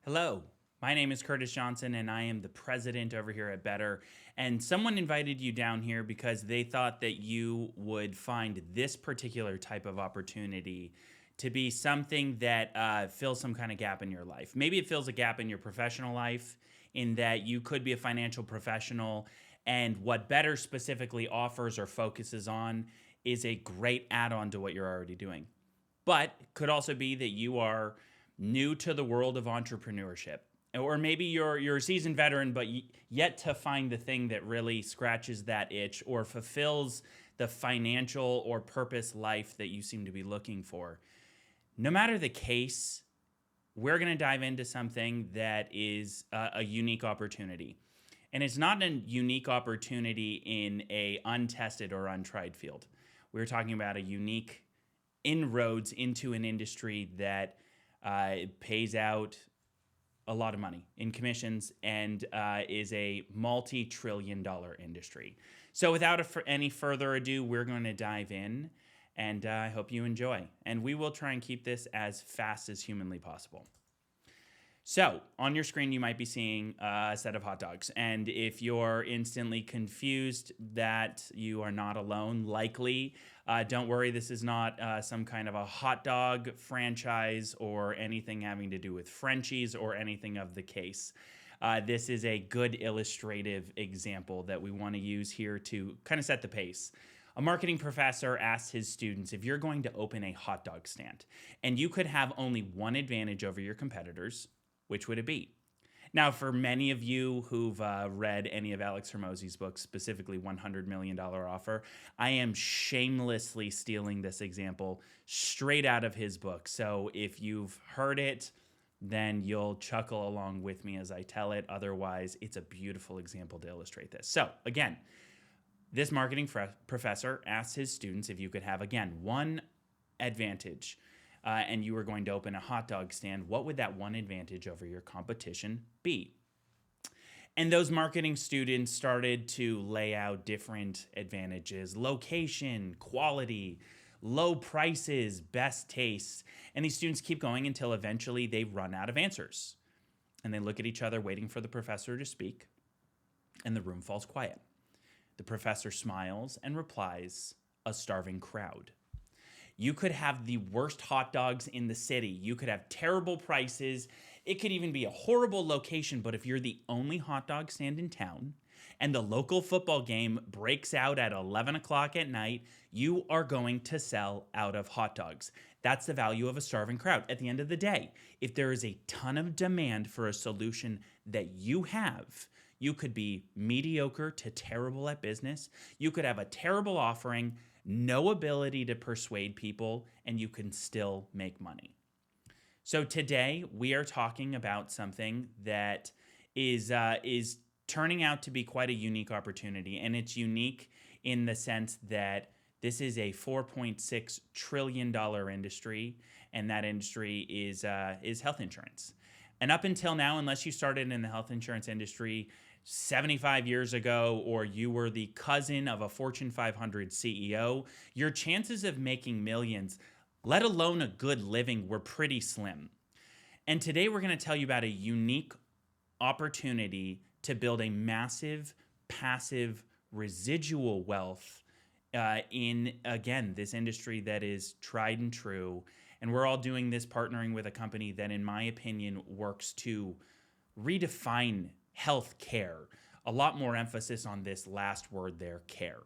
Hello, my name is Curtis Johnson, and I am the president over here at Bettr. And someone invited you down here because they thought that you would find this particular type of opportunity to be something that fills some kind of gap in your life. Maybe it fills a gap in your professional life, in that you could be a financial professional, and what Bettr specifically offers or focuses on is a great add on to what you're already doing. But it could also be that you are new to the world of entrepreneurship. Or maybe you're a seasoned veteran, but yet to find the thing that really scratches that itch or fulfills the financial or purpose life that you seem to be looking for. No matter the case, we're going to dive into something that is a unique opportunity. And it's not a unique opportunity in a untested or untried field. We're talking about a unique inroads into an industry that pays out a lot of money in commissions and is a multi-trillion-dollar industry. So without any further ado, we're going to dive in, and I hope you enjoy. And we will try and keep this as fast as humanly possible. So on your screen, you might be seeing a set of hot dogs. And if you're instantly confused that you are not alone, likely, don't worry, this is not some kind of a hot dog franchise or anything having to do with Frenchies or anything of the case. This is a good illustrative example that we want to use here to kind of set the pace. A marketing professor asked his students, if you're going to open a hot dog stand and you could have only one advantage over your competitors, which would it be? Now, for many of you who've read any of Alex Hormozi's books, specifically $100 Million Offer, I am shamelessly stealing this example straight out of his book. So if you've heard it, then you'll chuckle along with me as I tell it. Otherwise, it's a beautiful example to illustrate this. So again, this marketing professor asked his students if you could have, again, one advantage and you were going to open a hot dog stand, what would that one advantage over your competition be? And those marketing students started to lay out different advantages: location, quality, low prices, best tastes. And these students keep going until eventually they run out of answers. And they look at each other waiting for the professor to speak, and the room falls quiet. The professor smiles and replies, "A starving crowd." You could have the worst hot dogs in the city. You could have terrible prices. It could even be a horrible location. But if you're the only hot dog stand in town and the local football game breaks out at 11 o'clock at night, you are going to sell out of hot dogs. That's the value of a starving crowd. At the end of the day, if there is a ton of demand for a solution that you have, you could be mediocre to terrible at business. You could have a terrible offering, no ability to persuade people, and you can still make money. So today we are talking about something that is turning out to be quite a unique opportunity, and it's unique in the sense that this is a $4.6 trillion industry, and that industry is health insurance. And up until now, unless you started in the health insurance industry 75 years ago, or you were the cousin of a Fortune 500 CEO, your chances of making millions, let alone a good living, were pretty slim. And today we're going to tell you about a unique opportunity to build a massive, passive, residual wealth in, again, this industry that is tried and true. And we're all doing this partnering with a company that, in my opinion, works to redefine health care. A lot more emphasis on this last word there, care.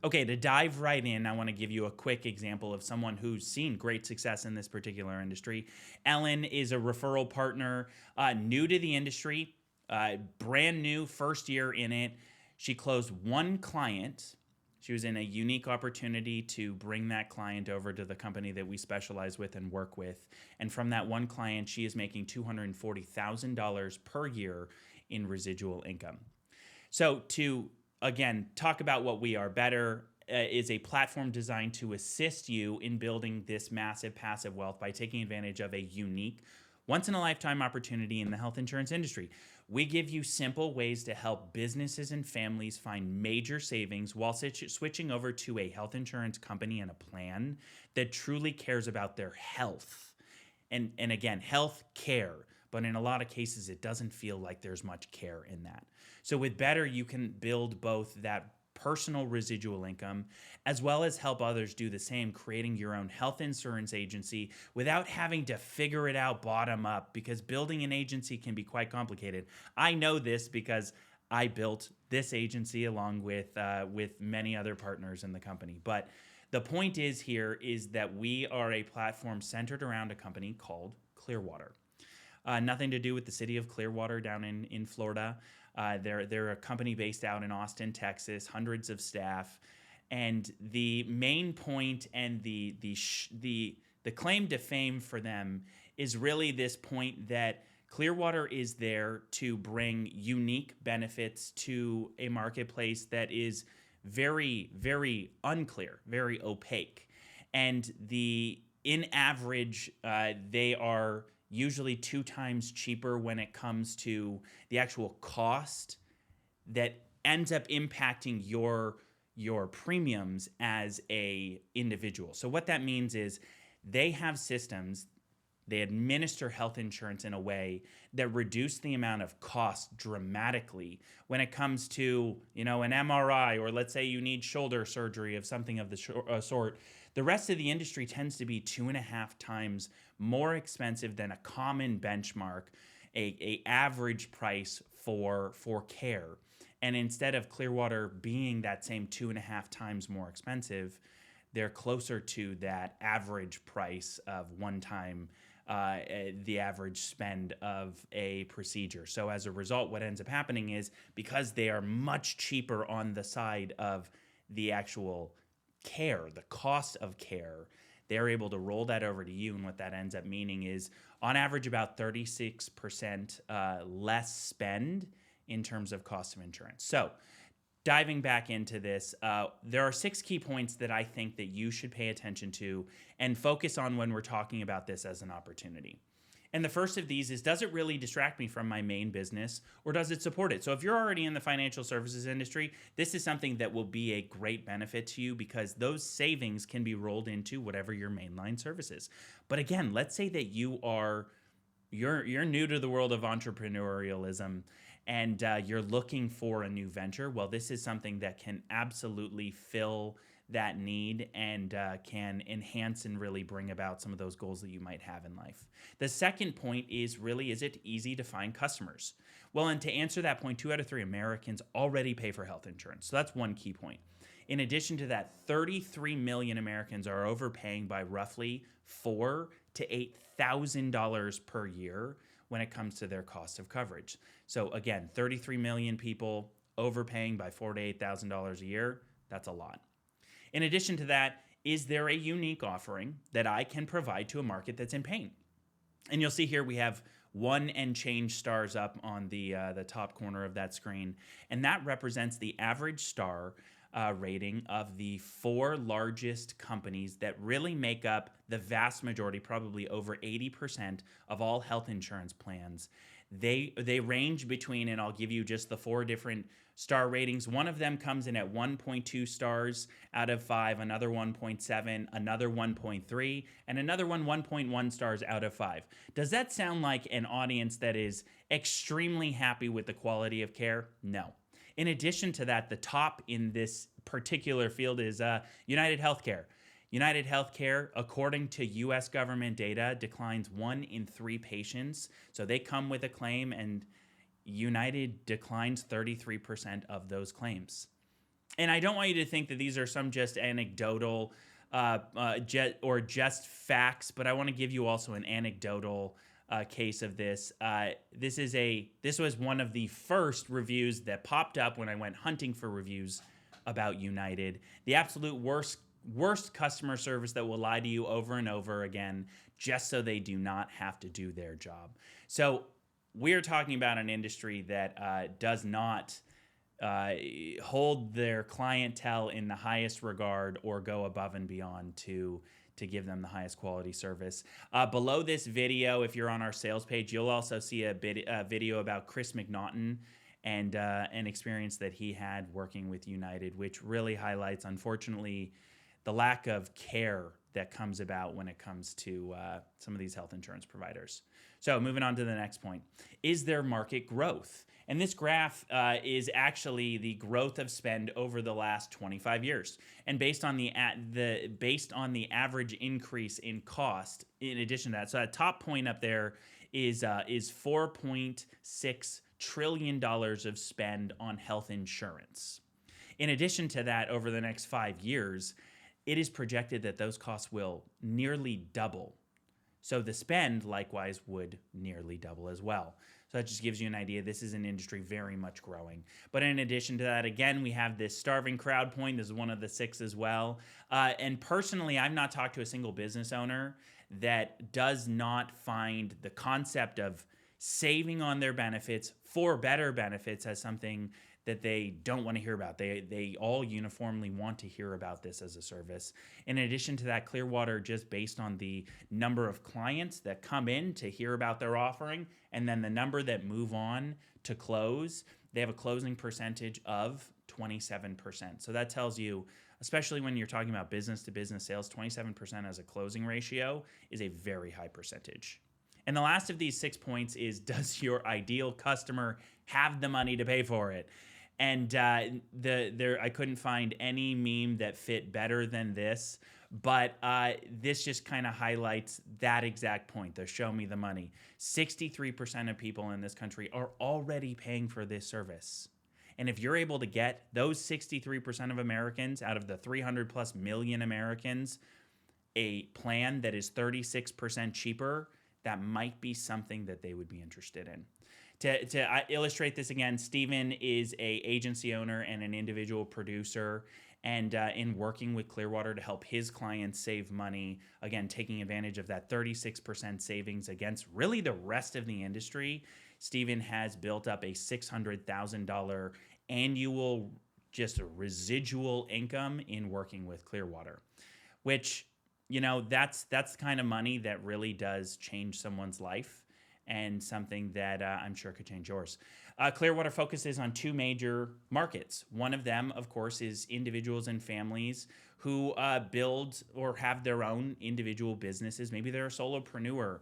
Okay, to dive right in, I want to give you a quick example of someone who's seen great success in this particular industry. Ellen is a referral partner, new to the industry, brand new, first year in it. She closed one client. She was in a unique opportunity to bring that client over to the company that we specialize with and work with. And from that one client, she is making $240,000 per year in residual income. So to, again, talk about what we are, Bettr is a platform designed to assist you in building this massive passive wealth by taking advantage of a unique, once-in-a-lifetime opportunity in the health insurance industry. We give you simple ways to help businesses and families find major savings while switching over to a health insurance company and a plan that truly cares about their health. And again, health care, but in a lot of cases, it doesn't feel like there's much care in that. So with Bettr, you can build both that personal residual income as well as help others do the same, creating your own health insurance agency without having to figure it out bottom up, because building an agency can be quite complicated. I know this because I built this agency along with many other partners in the company. But the point is that we are a platform centered around a company called Clearwater. Nothing to do with the city of Clearwater down in Florida. They're a company based out in Austin, Texas, hundreds of staff, and the main point and the claim to fame for them is really this point that Clearwater is there to bring unique benefits to a marketplace that is very, very unclear, very opaque. And in average, they are usually 2 times cheaper when it comes to the actual cost that ends up impacting your premiums as a individual. So what that means is they have systems. They administer health insurance in a way that reduce the amount of cost dramatically when it comes to, an MRI, or let's say you need shoulder surgery of something of the sort. The rest of the industry tends to be 2.5 times more expensive than a common benchmark, a average price for care. And instead of Clearwater being that same 2.5 times more expensive, they're closer to that average price of one time the average spend of a procedure. So as a result, what ends up happening is, because they are much cheaper on the side of the actual care, the cost of care, they're able to roll that over to you. And what that ends up meaning is, on average, about 36% less spend in terms of cost of insurance. So diving back into this, there are 6 key points that I think that you should pay attention to and focus on when we're talking about this as an opportunity. And the first of these is, does it really distract me from my main business, or does it support it? So if you're already in the financial services industry, this is something that will be a great benefit to you, because those savings can be rolled into whatever your mainline service is. But again, let's say that you're new to the world of entrepreneurialism, and you're looking for a new venture. Well, this is something that can absolutely fill that need and can enhance and really bring about some of those goals that you might have in life. The second point is it easy to find customers? Well, and to answer that point, 2 out of 3 Americans already pay for health insurance. So that's one key point. In addition to that, 33 million Americans are overpaying by roughly $4,000 to $8,000 per year when it comes to their cost of coverage. So again, 33 million people overpaying by $4,000 to $8,000 a year. That's a lot. In addition to that, is there a unique offering that I can provide to a market that's in pain? And you'll see here we have 1 and change stars up on the top corner of that screen, and that represents the average star rating of the 4 largest companies that really make up the vast majority, probably over 80% of all health insurance plans. They range between, and I'll give you just the 4 different star ratings. One of them comes in at 1.2 stars out of 5, another 1.7, another 1.3, and another 1.1 stars out of 5. Does that sound like an audience that is extremely happy with the quality of care? No. In addition to that, the top in this particular field is United Healthcare. United Healthcare, according to U.S. government data, declines 1 in 3 patients. So they come with a claim, and United declines 33% of those claims. And I don't want you to think that these are some just anecdotal just facts, but I want to give you also an anecdotal case of this. This was one of the first reviews that popped up when I went hunting for reviews about United. The absolute worst customer service that will lie to you over and over again, just so they do not have to do their job. So we're talking about an industry that does not hold their clientele in the highest regard or go above and beyond to give them the highest quality service. Below this video, if you're on our sales page, you'll also see a video about Chris McNaughton and an experience that he had working with United, which really highlights, unfortunately, the lack of care that comes about when it comes to some of these health insurance providers. So moving on to the next point, is there market growth? And this graph is actually the growth of spend over the last 25 years. And based on the average increase in cost, in addition to that, so that top point up there is $4.6 trillion of spend on health insurance. In addition to that, over the next 5 years, it is projected that those costs will nearly double. So the spend, likewise, would nearly double as well. So that just gives you an idea. This is an industry very much growing. But in addition to that, again, we have this starving crowd point. This is one of the 6 as well. And personally, I've not talked to a single business owner that does not find the concept of saving on their benefits for better benefits as something that they don't want to hear about. They all uniformly want to hear about this as a service. In addition to that, Clearwater, just based on the number of clients that come in to hear about their offering, and then the number that move on to close, they have a closing percentage of 27%. So that tells you, especially when you're talking about business-to-business sales, 27% as a closing ratio is a very high percentage. And the last of these 6 points is, does your ideal customer have the money to pay for it? And I couldn't find any meme that fit better than this, but this just kind of highlights that exact point, the show me the money. 63% of people in this country are already paying for this service. And if you're able to get those 63% of Americans out of the 300 plus million Americans a plan that is 36% cheaper, that might be something that they would be interested in. To illustrate this again, Steven is a agency owner and an individual producer, and in working with Clearwater to help his clients save money, again, taking advantage of that 36% savings against really the rest of the industry, Steven has built up a $600,000 annual just a residual income in working with Clearwater, which, you know, that's the kind of money that really does change someone's life, and something that I'm sure could change yours. Clearwater focuses on 2 major markets. One of them, of course, is individuals and families who build or have their own individual businesses. Maybe they're a solopreneur.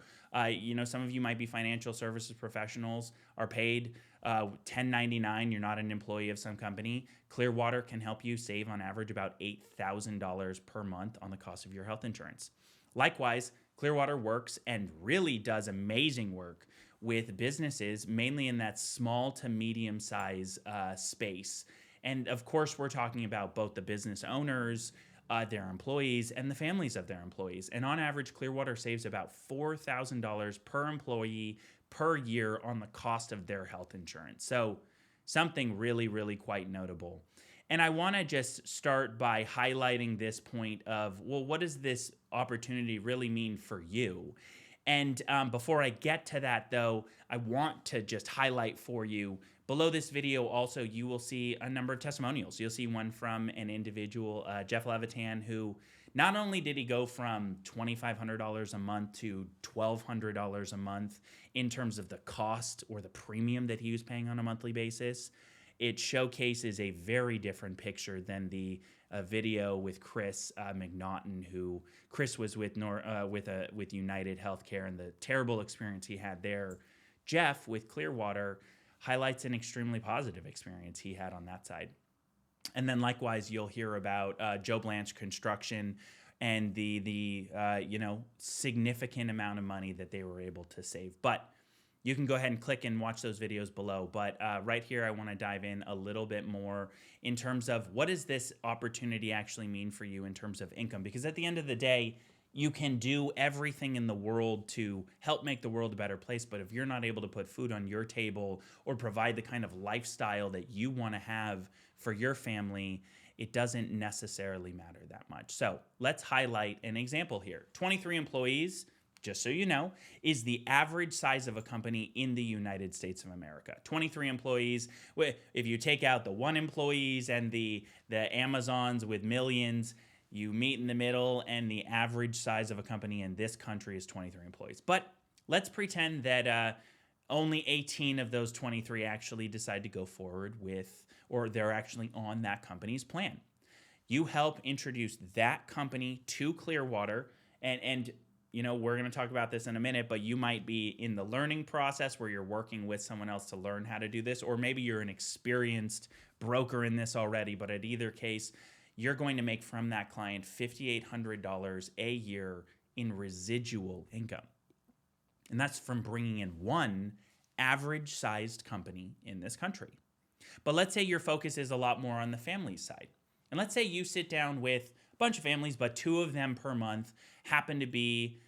Some of you might be financial services professionals, are paid 1099. You're not an employee of some company. Clearwater can help you save on average about $8,000 per month on the cost of your health insurance. Likewise, Clearwater works and really does amazing work with businesses, mainly in that small to medium size space. And of course, we're talking about both the business owners, their employees, and the families of their employees. And on average, Clearwater saves about $4,000 per employee per year on the cost of their health insurance. So something really, really quite notable. And I want to just start by highlighting this point of, well, what does this opportunity really mean for you? And before I get to that, though, I want to just highlight for you, below this video also, you will see a number of testimonials. You'll see one from an individual, Jeff Levitan, who not only did he go from $2,500 a month to $1,200 a month in terms of the cost or the premium that he was paying on a monthly basis, it showcases a very different picture than the video with Chris McNaughton, who Chris was with United Healthcare and the terrible experience he had there. Jeff with Clearwater highlights an extremely positive experience he had on that side. And then likewise, you'll hear about Joe Blanche Construction and the significant amount of money that they were able to save. But you can go ahead and click and watch those videos below. But right here, I want to dive in a little bit more in terms of what does this opportunity actually mean for you in terms of income? Because at the end of the day, you can do everything in the world to help make the world a better place. But if you're not able to put food on your table or provide the kind of lifestyle that you want to have for your family, it doesn't necessarily matter that much. So let's highlight an example here. 23 employees, just so you know, is the average size of a company in the United States of America. 23 employees. If you take out the 1 employees and the Amazons with millions, you meet in the middle, and the average size of a company in this country is 23 employees. But let's pretend that only 18 of those 23 actually decide to go forward with, or they're actually on that company's plan. You help introduce that company to Clearwater, and we're going to talk about this in a minute, but you might be in the learning process where you're working with someone else to learn how to do this, or maybe you're an experienced broker in this already. But at either case, you're going to make from that client $5,800 a year in residual income. And that's from bringing in one average sized company in this country. But let's say your focus is a lot more on the family side. And let's say you sit down with a bunch of families, but two of them per month happen to be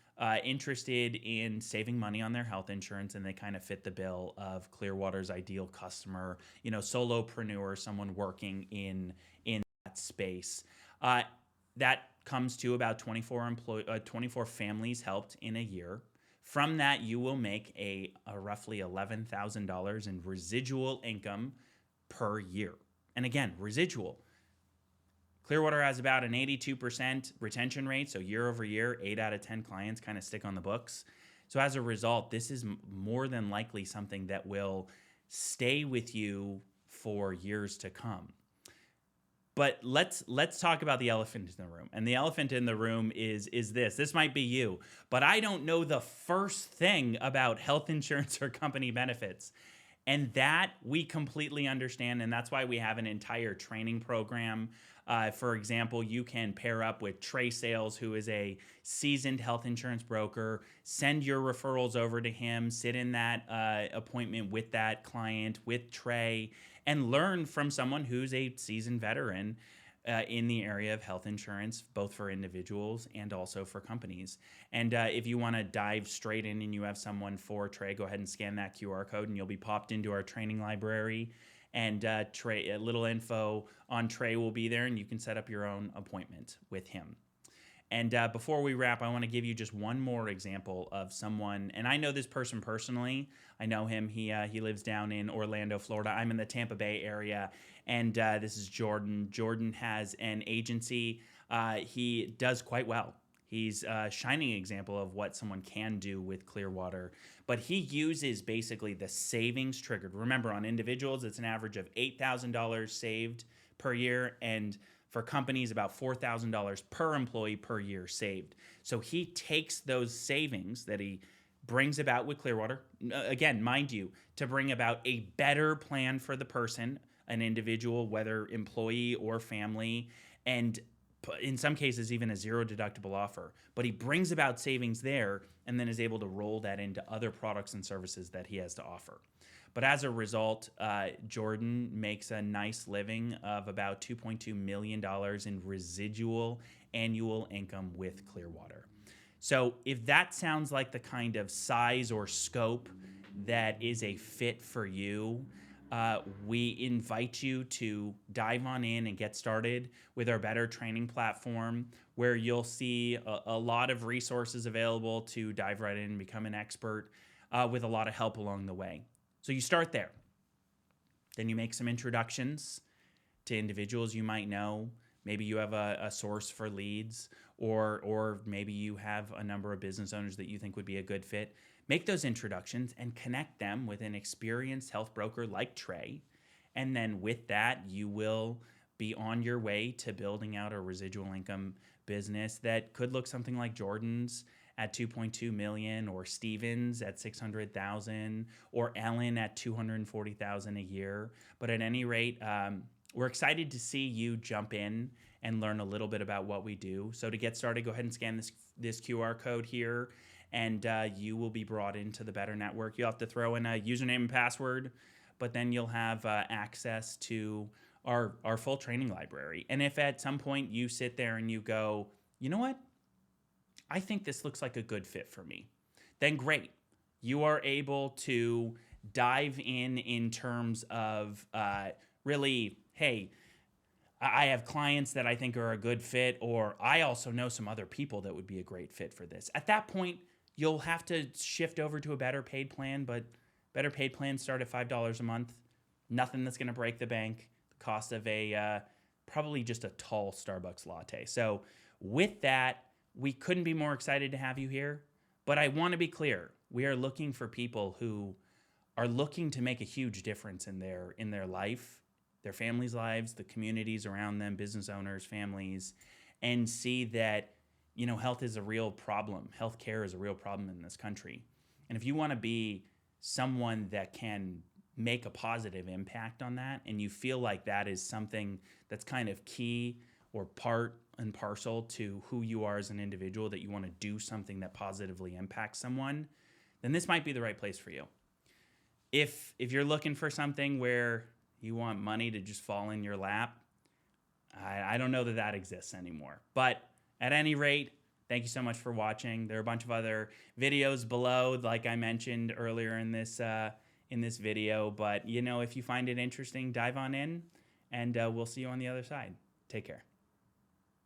interested in saving money on their health insurance, and they kind of fit the bill of Clearwater's ideal customer, solopreneur, someone working in that space. That comes to about 24 families helped in a year. From that, you will make a roughly $11,000 in residual income per year. And again, residual. Clearwater has about an 82% retention rate, so year over year, 8 out of 10 clients kind of stick on the books. So as a result, this is more than likely something that will stay with you for years to come. But let's talk about the elephant in the room. And the elephant in the room is this. This might be you, but I don't know the first thing about health insurance or company benefits. And that we completely understand, and that's why we have an entire training program. For example, you can pair up with Trey Sales, who is a seasoned health insurance broker, send your referrals over to him, sit in that appointment with that client, with Trey, and learn from someone who's a seasoned veteran in the area of health insurance, both for individuals and also for companies. And if you want to dive straight in and you have someone for Trey, go ahead and scan that QR code and you'll be popped into our training library. And Trey, a little info on Trey will be there, and you can set up your own appointment with him. And before we wrap, I want to give you just one more example of someone, and I know this person personally. I know him. He lives down in Orlando, Florida. I'm in the Tampa Bay area, and this is Jordan. Jordan has an agency. He does quite well. He's a shining example of what someone can do with Clearwater, but he uses basically the savings triggered. Remember, on individuals, it's an average of $8,000 saved per year, and for companies, about $4,000 per employee per year saved. So he takes those savings that he brings about with Clearwater, again, mind you, to bring about a better plan for the person, an individual, whether employee or family, and in some cases, even a zero deductible offer. But he brings about savings there and then is able to roll that into other products and services that he has to offer. But as a result, Jordan makes a nice living of about $2.2 million in residual annual income with Clearwater. So if that sounds like the kind of size or scope that is a fit for you, we invite you to dive on in and get started with our Bettr training platform, where you'll see a lot of resources available to dive right in and become an expert with a lot of help along the way. So you start there. Then you make some introductions to individuals you might know. Maybe you have a source for leads, or maybe you have a number of business owners that you think would be a good fit. Make those introductions and connect them with an experienced health broker like Trey. And then with that, you will be on your way to building out a residual income business that could look something like Jordan's at 2.2 million, or Stevens at 600,000, or Ellen at 240,000 a year. But at any rate, we're excited to see you jump in and learn a little bit about what we do. So to get started, go ahead and scan this QR code here, and you will be brought into the Bettr network. You'll have to throw in a username and password, but then you'll have access to our full training library. And if at some point you sit there and you go, you know what? I think this looks like a good fit for me, then great. You are able to dive in terms of really, hey, I have clients that I think are a good fit, or I also know some other people that would be a great fit for this. At that point, you'll have to shift over to a Bettr paid plan, but Bettr paid plans start at $5 a month. Nothing that's going to break the bank. The cost of a probably just a tall Starbucks latte. So with that, we couldn't be more excited to have you here. But I want to be clear. We are looking for people who are looking to make a huge difference in their life, their families' lives, the communities around them, business owners, families, and see that health is a real problem. Healthcare is a real problem in this country. And if you want to be someone that can make a positive impact on that, and you feel like that is something that's kind of key or part and parcel to who you are as an individual, that you want to do something that positively impacts someone, then this might be the right place for you. If you're looking for something where you want money to just fall in your lap, I don't know that exists anymore. But at any rate, thank you so much for watching. There are a bunch of other videos below, like I mentioned earlier in this video. But if you find it interesting, dive on in, and we'll see you on the other side. Take care.